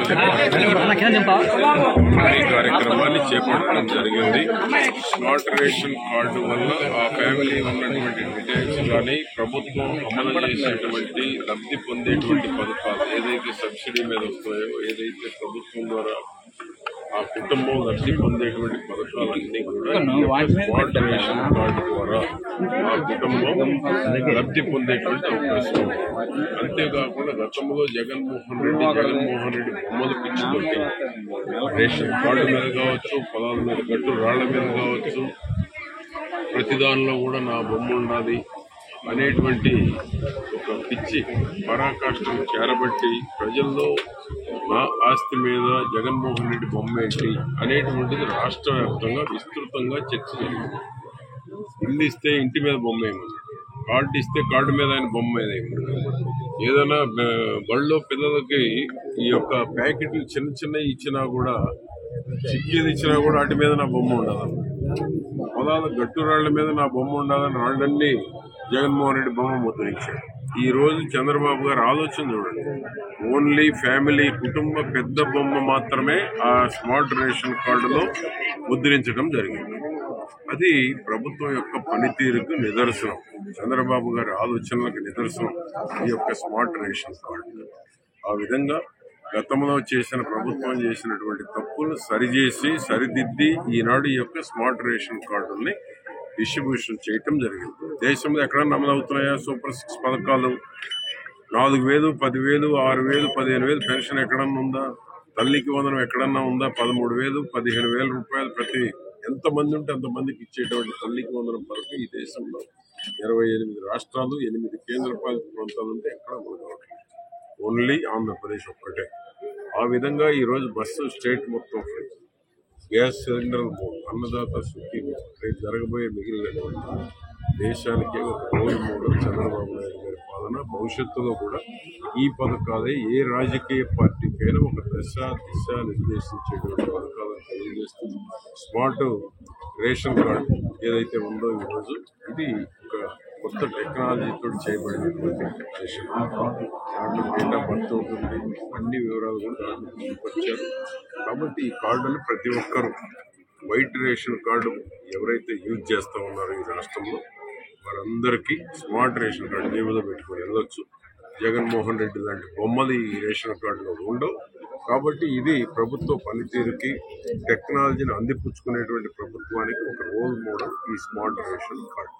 ఈ కార్యక్రమాన్ని చేపట్టడం జరిగింది. స్మార్ట్ రేషన్ కార్డు వల్ల ఆ ఫ్యామిలీ ఉన్నటువంటి డీటెయిల్స్ కానీ ప్రభుత్వం అమలు చేసేటువంటి లబ్ధి పొందేటువంటి పథకాలు ఏదైతే సబ్సిడీ మీద వస్తాయో, ఏదైతే ప్రభుత్వం ద్వారా ఆ కుటుంబం లబ్ధి పొందేటువంటి పథకాలన్నీ కూడా స్మార్ట్ రేషన్ కార్డు ద్వారా ఆ కుటుంబం లబ్ధి పొందేటువంటి అవకాశం ఉంది. అంతేకాకుండా గతంలో జగన్మోహన్ రెడ్డి బొమ్మలు పిచ్చుతోటి రేషన్ కార్డు మీద కావచ్చు, పొలాల మీద గట్టు రాళ్ల మీద కావచ్చు, ప్రతి దానిలో కూడా నా బొమ్మ ఉన్నది అనేటువంటి ఒక పిచ్చి పరాకాష్ఠను చేరబట్టి ప్రజల్లో నా ఆస్తి మీద జగన్మోహన్ రెడ్డి బొమ్మ ఏంటి అనేటువంటిది రాష్ట్ర వ్యాప్తంగా విస్తృతంగా చర్చ జరిగింది. ఇల్లు ఇస్తే ఇంటి మీద బొమ్మ ఏమన్నాడు, కార్డు ఇస్తే కార్డు మీద ఆయన బొమ్మ మీద ఏమన్నాడు, ఏదైనా బళ్ళో పిల్లలకి ఈ యొక్క ప్యాకెట్లు చిన్న చిన్నవి ఇచ్చినా కూడా, చిక్కీది ఇచ్చినా కూడా వాటి మీద నా బొమ్మ ఉండదు. పొలాల గట్టు రాళ్ల మీద నా బొమ్మ ఉండదని రాళ్ళన్నీ జగన్మోహన్ రెడ్డి బొమ్మ ముద్రించాడు. ఈ రోజు చంద్రబాబు గారు ఆలోచన చూడండి, ఓన్లీ ఫ్యామిలీ కుటుంబ పెద్ద బొమ్మ మాత్రమే ఆ స్మార్ట్ రేషన్ కార్డులో ముద్రించడం జరిగింది. అది ప్రభుత్వం యొక్క పనితీరుకు నిదర్శనం, చంద్రబాబు గారి ఆలోచనలకు నిదర్శనం ఈ యొక్క స్మార్ట్ రేషన్ కార్డు. ఆ విధంగా గతంలో చేసిన ప్రభుత్వం చేసినటువంటి తప్పులను సరిదిద్ది ఈనాడు ఈ యొక్క స్మార్ట్ రేషన్ కార్డుల్ని డిస్ట్రిబ్యూషన్ చేయటం జరిగింది. దేశంలో ఎక్కడన్నా అమలవుతున్నాయా సూపర్ 6 పథకాలు? 4,000, 10,000, 6,000, 15,000 పెన్షన్ ఎక్కడన్నా ఉందా? తల్లికి వందనం ఎక్కడన్నా ఉందా? 13,000, 15,000 రూపాయలు ప్రతి ఎంతమంది ఉంటే అంతమందికి ఇచ్చేటువంటి తల్లికి వందనం పథకం ఈ దేశంలో 28 రాష్ట్రాలు, 8 కేంద్రపాలిత ప్రాంతాలు ఉంటే ఎక్కడ అమలు కావట్లేదు. ఓన్లీ ఆంధ్రప్రదేశ్ ఒక్కటే. ఆ విధంగా ఈరోజు బస్సు స్టేట్ మొత్తం ఫ్రీ, గ్యాస్ సిలిండర్ అన్నదాత సుఖీ రేపు జరగబోయే మిగిలినటువంటి దేశానికే ఒక రోల్ మోడల్ చంద్రబాబు నాయుడు గారి పాలన. భవిష్యత్తులో కూడా ఈ పథకాలే ఏ రాజకీయ పార్టీకైనా ఒక దిశ నిర్దేశించేటువంటి పథకాలను తెలియజేస్తూ స్మార్ట్ రేషన్ కార్డు ఏదైతే ఉందో ఈరోజు ఇది ఒక కొత్త టెక్నాలజీతో చేయబడినటువంటి రేషన్ కార్డు. దాంట్లో డేట్ ఆఫ్ బర్త్ ఉంటుంది, అన్ని వివరాలు కూడా దాంట్లో తీసుకొచ్చారు. కాబట్టి ఈ కార్డును ప్రతి ఒక్కరూ వైట్ రేషన్ కార్డు ఎవరైతే యూజ్ చేస్తూ ఉన్నారో ఈ రాష్ట్రంలో వారందరికీ స్మార్ట్ రేషన్ కార్డు జేబులో పెట్టుకొని వెళ్ళొచ్చు. జగన్మోహన్ రెడ్డి లాంటి బొమ్మలు ఈ రేషన్ కార్డులో ఉండవు. కాబట్టి ఇది ప్రభుత్వ పనితీరుకి, టెక్నాలజీని అందిపుచ్చుకునేటువంటి ప్రభుత్వానికి ఒక రోల్ మోడల్ ఈ స్మార్ట్ రేషన్ కార్డు.